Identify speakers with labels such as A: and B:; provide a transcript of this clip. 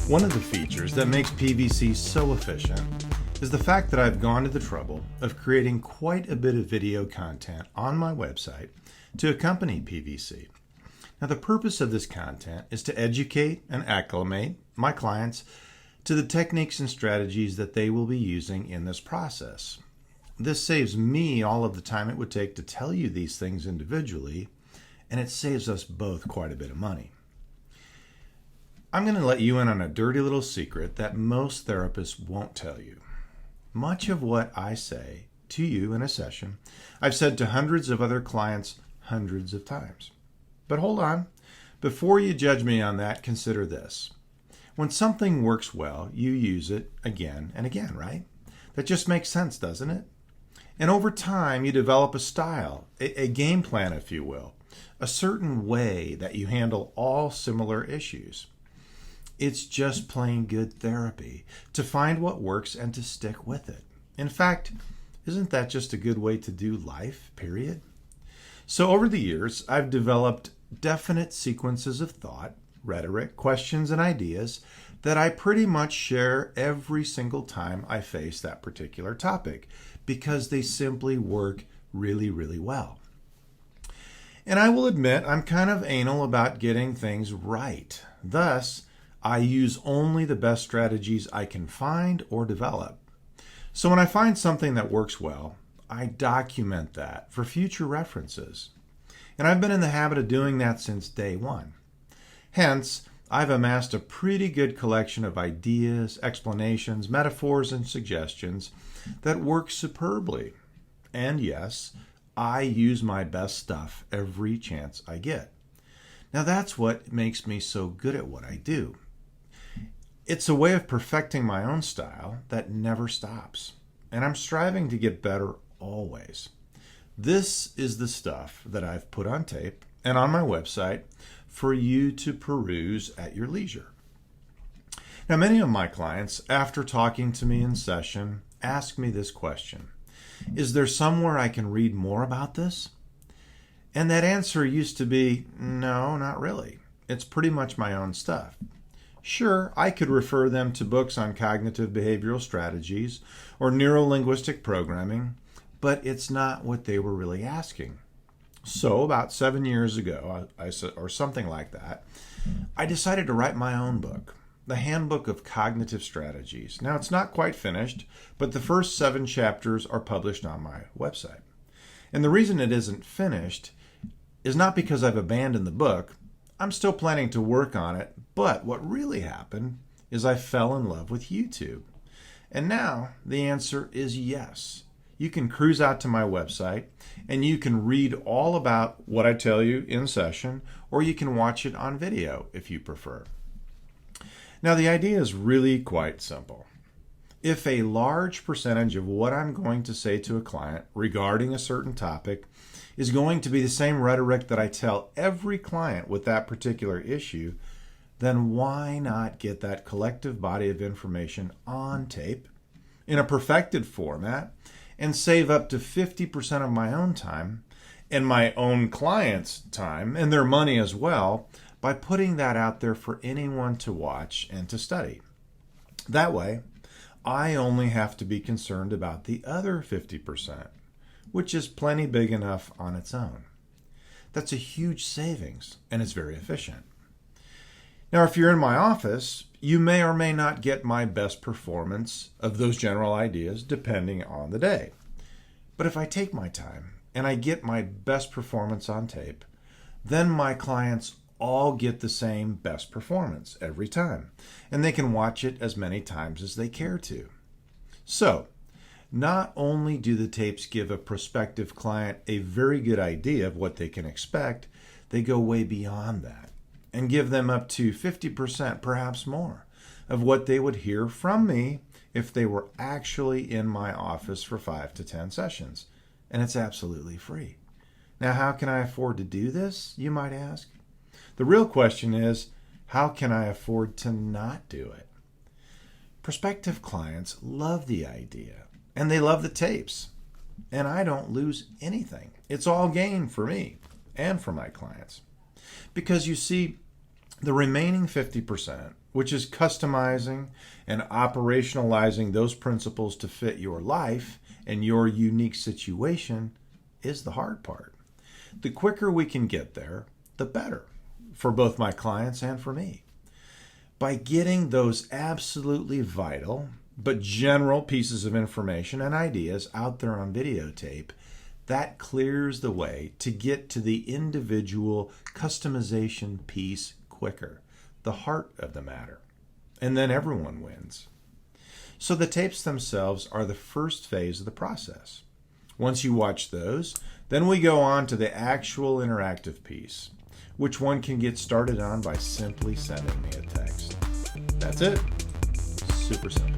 A: One of the features that makes PVC so efficient is the fact that I've gone to the trouble of creating quite a bit of video content on my website to accompany PVC. Now, the purpose of this content is to educate and acclimate my clients to the techniques and strategies that they will be using in this process. This saves me all of the time it would take to tell you these things individually, and it saves us both quite a bit of money. I'm going to let you in on a dirty little secret that most therapists won't tell you. Much of what I say to you in a session, I've said to hundreds of other clients hundreds of times. But hold on. Before you judge me on that, consider this. When something works well, you use it again and again, right? That just makes sense, doesn't it? And over time, you develop a style, a game plan, if you will, a certain way that you handle all similar issues. It's just plain good therapy to find what works and to stick with it. In fact, isn't that just a good way to do life, period? So over the years, I've developed definite sequences of thought, rhetoric, questions, and ideas that I pretty much share every single time I face that particular topic because they simply work really, really well. And I will admit I'm kind of anal about getting things right. Thus, I use only the best strategies I can find or develop. So when I find something that works well, I document that for future references. And I've been in the habit of doing that since day one. Hence, I've amassed a pretty good collection of ideas, explanations, metaphors, and suggestions that work superbly. And yes, I use my best stuff every chance I get. Now that's what makes me so good at what I do. It's a way of perfecting my own style that never stops. And I'm striving to get better always. This is the stuff that I've put on tape and on my website for you to peruse at your leisure. Now, many of my clients, after talking to me in session, ask me this question: is there somewhere I can read more about this? And that answer used to be, no, not really. It's pretty much my own stuff. Sure, I could refer them to books on cognitive behavioral strategies or neuro-linguistic programming, but it's not what they were really asking. So about 7 years ago, or something like that, I decided to write my own book, The Handbook of Cognitive Strategies. Now, it's not quite finished, but the first 7 chapters are published on my website. And the reason it isn't finished is not because I've abandoned the book. I'm still planning to work on it, but what really happened is I fell in love with YouTube. And now the answer is yes. You can cruise out to my website and you can read all about what I tell you in session, or you can watch it on video if you prefer. Now, the idea is really quite simple. If a large percentage of what I'm going to say to a client regarding a certain topic is going to be the same rhetoric that I tell every client with that particular issue, then why not get that collective body of information on tape in a perfected format and save up to 50% of my own time and my own clients' time and their money as well by putting that out there for anyone to watch and to study. That way, I only have to be concerned about the other 50%, which is plenty big enough on its own. That's a huge savings, and it's very efficient. Now, if you're in my office, you may or may not get my best performance of those general ideas depending on the day. But if I take my time and I get my best performance on tape, then my clients all get the same best performance every time, and they can watch it as many times as they care to. So, not only do the tapes give a prospective client a very good idea of what they can expect, they go way beyond that and give them up to 50%, perhaps more, of what they would hear from me if they were actually in my office for 5 to 10 sessions. And it's absolutely free. Now, how can I afford to do this, you might ask? The real question is, how can I afford to not do it? Prospective clients love the idea, and they love the tapes, and I don't lose anything. It's all gain for me and for my clients. Because you see, the remaining 50%, which is customizing and operationalizing those principles to fit your life and your unique situation, is the hard part. The quicker we can get there, the better for both my clients and for me. By getting those absolutely vital but general pieces of information and ideas out there on videotape, that clears the way to get to the individual customization piece quicker, the heart of the matter. And then everyone wins. So the tapes themselves are the first phase of the process. Once you watch those, then we go on to the actual interactive piece, which one can get started on by simply sending me a text. That's it. Super simple.